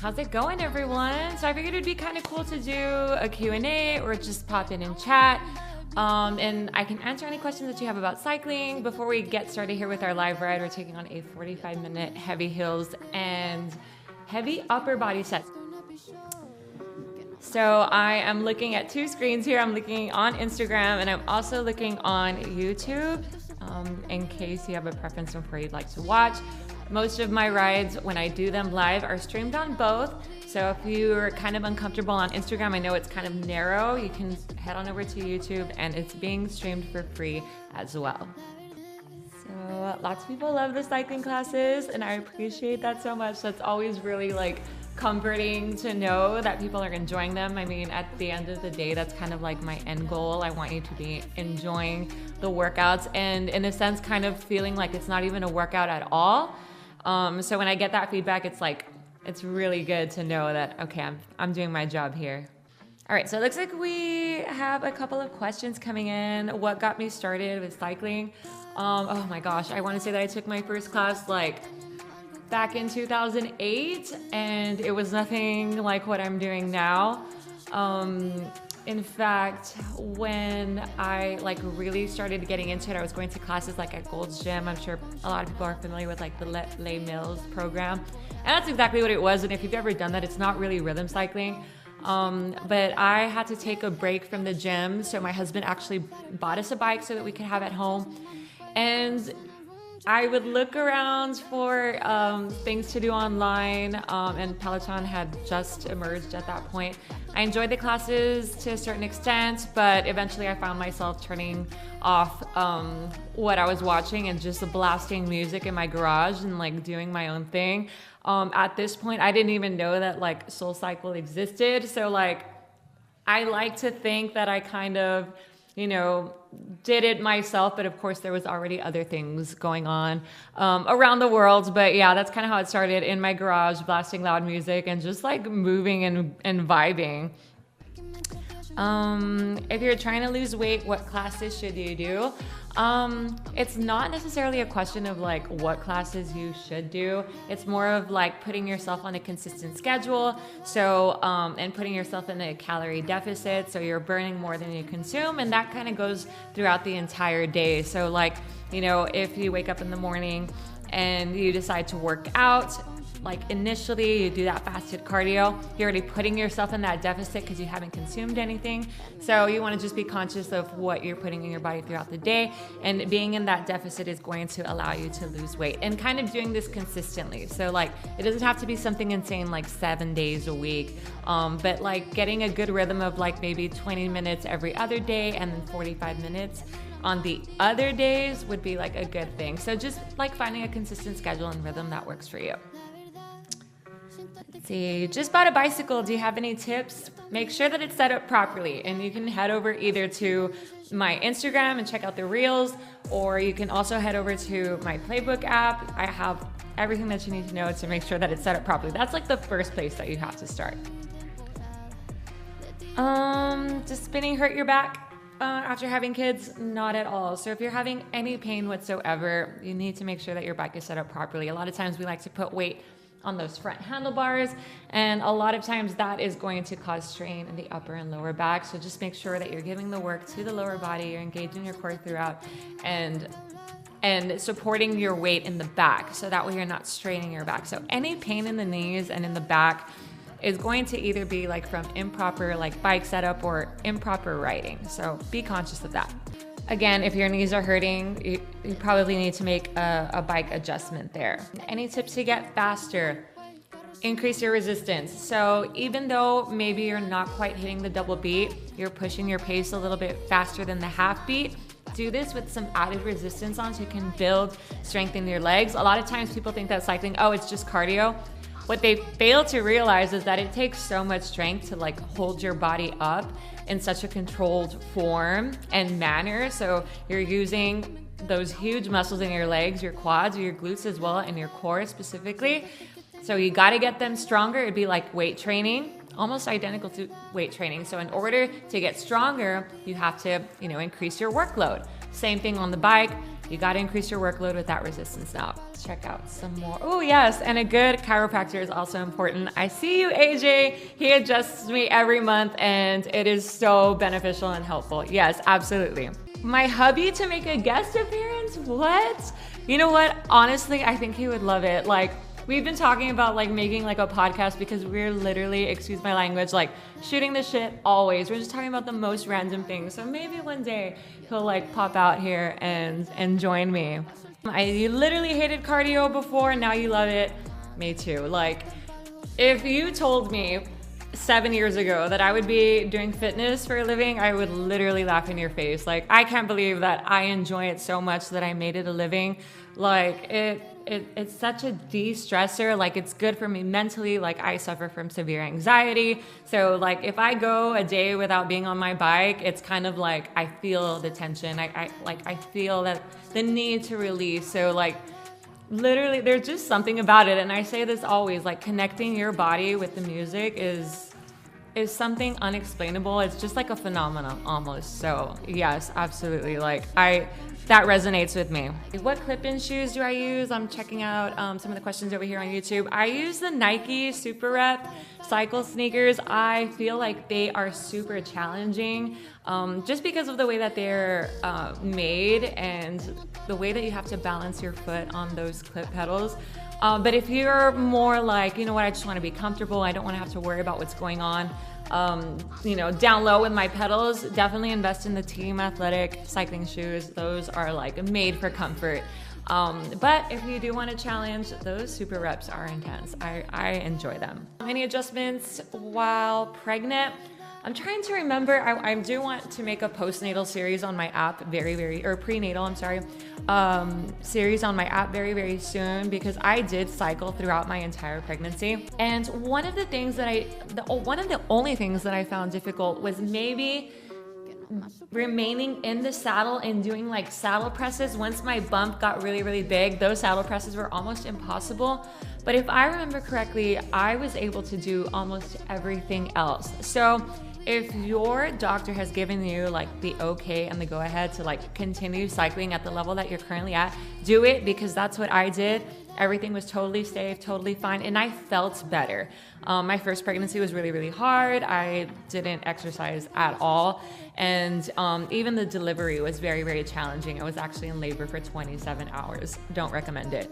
How's it going, everyone? So I figured it'd be kind of cool to do a Q&A or just pop in and chat. And I can answer any questions that you have about cycling. Before we get started here with our live ride, we're taking on a 45-minute heavy hills and heavy upper body set. So I am looking at two screens here. I'm looking on Instagram and I'm also looking on YouTube in case you have a preference of where you'd like to watch. Most of my rides, when I do them live, are streamed on both. So if you're kind of uncomfortable on Instagram, I know it's kind of narrow, you can head on over to YouTube and it's being streamed for free as well. So lots of people love the cycling classes and I appreciate that so much. That's always really comforting to know that people are enjoying them. I mean, at the end of the day, that's kind of like my end goal. I want you to be enjoying the workouts and in a sense kind of feeling like it's not even a workout at all. So when I get that feedback, it's really good to know that, okay, I'm doing my job here. All right, so it looks like we have a couple of questions coming in. What got me started with cycling? Oh my gosh, I want to say that I took my first class back in 2008, and it was nothing like what I'm doing now. In fact, when I really started getting into it, I was going to classes at Gold's Gym. I'm sure a lot of people are familiar with the Les Mills program. And that's exactly what it was. And if you've ever done that, it's not really rhythm cycling. But I had to take a break from the gym. So my husband actually bought us a bike so that we could have at home. And I would look around for things to do online, and Peloton had just emerged at that point. I enjoyed the classes to a certain extent, but eventually I found myself turning off what I was watching and just blasting music in my garage and doing my own thing. At this point, I didn't even know that SoulCycle existed. So I like to think that I kind of, did it myself, but of course there was already other things going on around the world. But yeah, that's kind of how it started, in my garage, blasting loud music and just moving and vibing. If you're trying to lose weight, what classes should you do? It's not necessarily a question of what classes you should do. It's more of putting yourself on a consistent schedule. So, and putting yourself in a calorie deficit. So you're burning more than you consume. And that kind of goes throughout the entire day. So if you wake up in the morning and you decide to work out, initially you do that fasted cardio, you're already putting yourself in that deficit because you haven't consumed anything. So you want to just be conscious of what you're putting in your body throughout the day, and being in that deficit is going to allow you to lose weight, and kind of doing this consistently. So it doesn't have to be something insane 7 days a week, but getting a good rhythm of maybe 20 minutes every other day and then 45 minutes on the other days would be a good thing. So just finding a consistent schedule and rhythm that works for you. Let's see, just bought a bicycle. Do you have any tips? Make sure that it's set up properly, and you can head over either to my Instagram and check out the reels, or you can also head over to my Playbook app. I have everything that you need to know to make sure that it's set up properly. That's the first place that you have to start. Does spinning hurt your back after having kids? Not at all. So if you're having any pain whatsoever, you need to make sure that your bike is set up properly. A lot of times we like to put weight on those front handlebars, and a lot of times that is going to cause strain in the upper and lower back. So just make sure that you're giving the work to the lower body, you're engaging your core throughout, and supporting your weight in the back, so that way you're not straining your back. So any pain in the knees and in the back is going to either be from improper bike setup or improper riding. So be conscious of that. Again, if your knees are hurting, you probably need to make a bike adjustment there. Any tips to get faster? Increase your resistance. So even though maybe you're not quite hitting the double beat, you're pushing your pace a little bit faster than the half beat. Do this with some added resistance on so you can build strength in your legs. A lot of times people think that cycling, it's just cardio. What they fail to realize is that it takes so much strength to hold your body up in such a controlled form and manner. So you're using those huge muscles in your legs, your quads, or your glutes as well, and your core specifically. So you got to get them stronger. It'd be like weight training, almost identical to weight training. So in order to get stronger, you have to, increase your workload. Same thing on the bike. you got to increase your workload with that resistance now. Let's check out some more. Oh yes, and a good chiropractor is also important. I see you, AJ. He adjusts me every month and it is so beneficial and helpful. Yes, absolutely. My hubby to make a guest appearance? What? You know what? Honestly, I think he would love it. Like, we've been talking about like making like a podcast because we're literally, excuse my language, like shooting the shit always. We're just talking about the most random things. So maybe one day he'll like pop out here and join me. You literally hated cardio before, now you love it. Me too. Like, if you told me 7 years ago that I would be doing fitness for a living, I would literally laugh in your face. Like, I can't believe that I enjoy it so much that I made it a living. Like, it's such a de-stressor. Like, it's good for me mentally. Like, I suffer from severe anxiety. So like, if I go a day without being on my bike, it's kind of like I feel the tension. I feel that the need to release. So like, literally, there's just something about it. And I say this always, like, connecting your body with the music is something unexplainable. It's just like a phenomenon almost. So yes, absolutely. Like, that resonates with me. What clip-in shoes do I use? I'm checking out some of the questions over here on YouTube. I use the Nike Super Rep cycle sneakers. I feel like they are super challenging just because of the way that they're made and the way that you have to balance your foot on those clip pedals. But if you're more like, you know what, I just want to be comfortable, I don't want to have to worry about what's going on, you know, down low with my pedals, definitely invest in the Team Athletic cycling shoes. Those are like made for comfort. But if you do want to challenge, those Super Reps are intense. I enjoy them. Any adjustments while pregnant? I'm trying to remember. I do want to make a postnatal series on my app or prenatal, I'm sorry, series on my app very soon, because I did cycle throughout my entire pregnancy. And one of the things that one of the only things that I found difficult was maybe remaining in the saddle and doing like saddle presses. Once my bump got really big, those saddle presses were almost impossible. But if I remember correctly, I was able to do almost everything else. So if your doctor has given you like the okay and the go ahead to like continue cycling at the level that you're currently at, do it, because that's what I did. Everything was totally safe, totally fine, and I felt better. My first pregnancy was really hard. I didn't exercise at all. And even the delivery was very challenging. I was actually in labor for 27 hours. Don't recommend it.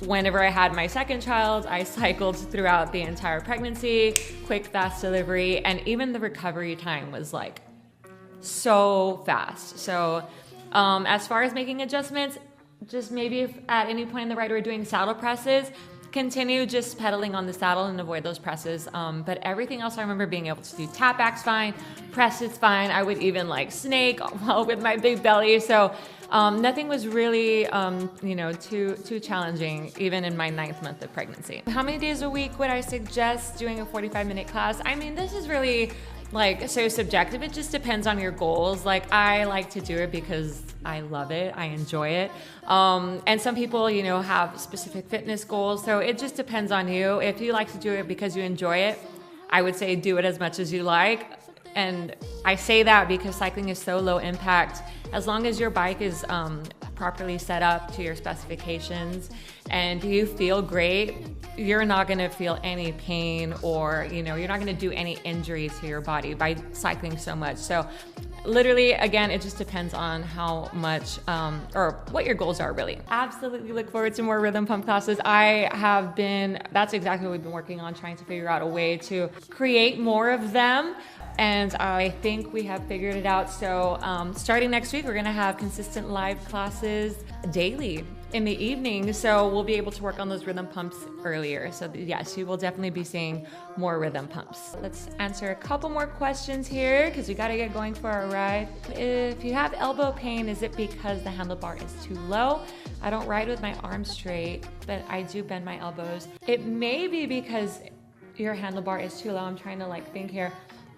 Whenever I had my second child, I cycled throughout the entire pregnancy, quick, fast delivery, and even the recovery time was like so fast. So as far as making adjustments, just maybe if at any point in the ride we're doing saddle presses, continue just pedaling on the saddle and avoid those presses. But everything else, I remember being able to do tap backs fine, presses fine. I would even like snake well with my big belly. So nothing was really, you know, too challenging, even in my 9th month of pregnancy. How many days a week would I suggest doing a 45-minute class? I mean, this is really like so subjective. It just depends on your goals. Like, I like to do it because I love it, I enjoy it. And some people, you know, have specific fitness goals. So it just depends on you. If you like to do it because you enjoy it, I would say do it as much as you like. And I say that because cycling is so low impact. As long as your bike is properly set up to your specifications and you feel great, you're not gonna feel any pain, or, you know, you're not gonna do any injury to your body by cycling so much. So literally, again, it just depends on how much or what your goals are, really. Absolutely look forward to more rhythm pump classes. That's exactly what we've been working on, trying to figure out a way to create more of them. And I think we have figured it out. So starting next week, we're gonna have consistent live classes daily in the evening. So we'll be able to work on those rhythm pumps earlier. So yes, you will definitely be seeing more rhythm pumps. Let's answer a couple more questions here because we gotta get going for our ride. If you have elbow pain, is it because the handlebar is too low? I don't ride with my arms straight, but I do bend my elbows. It may be because your handlebar is too low. I'm trying to like think here.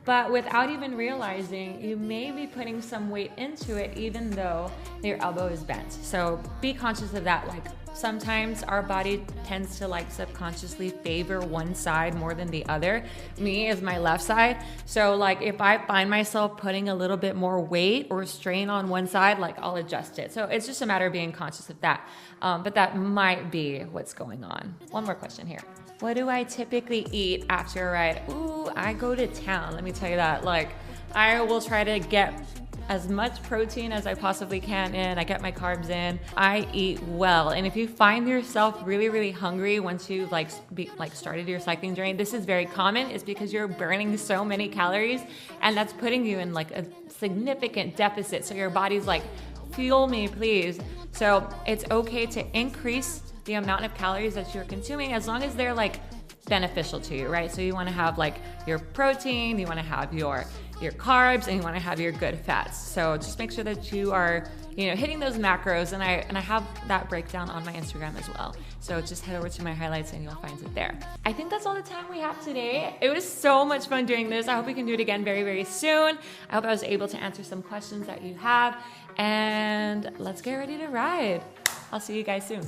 But without even realizing, you may be putting some weight into it even though your elbow is bent. So be conscious of that. Like, sometimes our body tends to like subconsciously favor one side more than the other. Me is my left side. So like if I find myself putting a little bit more weight or strain on one side, like I'll adjust it. So it's just a matter of being conscious of that. But that might be what's going on. One more question here. What do I typically eat after a ride? Ooh, I go to town. Let me tell you that. Like I will try to get as much protein as I possibly can in. I get my carbs in. I eat well. And if you find yourself really, really hungry once you've started your cycling journey, this is very common. It's because you're burning so many calories and that's putting you in like a significant deficit. So your body's like, fuel me, please. So it's okay to increase the amount of calories that you're consuming as long as they're like beneficial to you, right? So you want to have like your protein, you want to have your carbs, and you want to have your good fats. So just make sure that you are, hitting those macros, and I have that breakdown on my Instagram as well. So just head over to my highlights and you'll find it there. I think that's all the time we have today. It was so much fun doing this. I hope we can do it again very, very soon. I hope I was able to answer some questions that you have, and let's get ready to ride. I'll see you guys soon.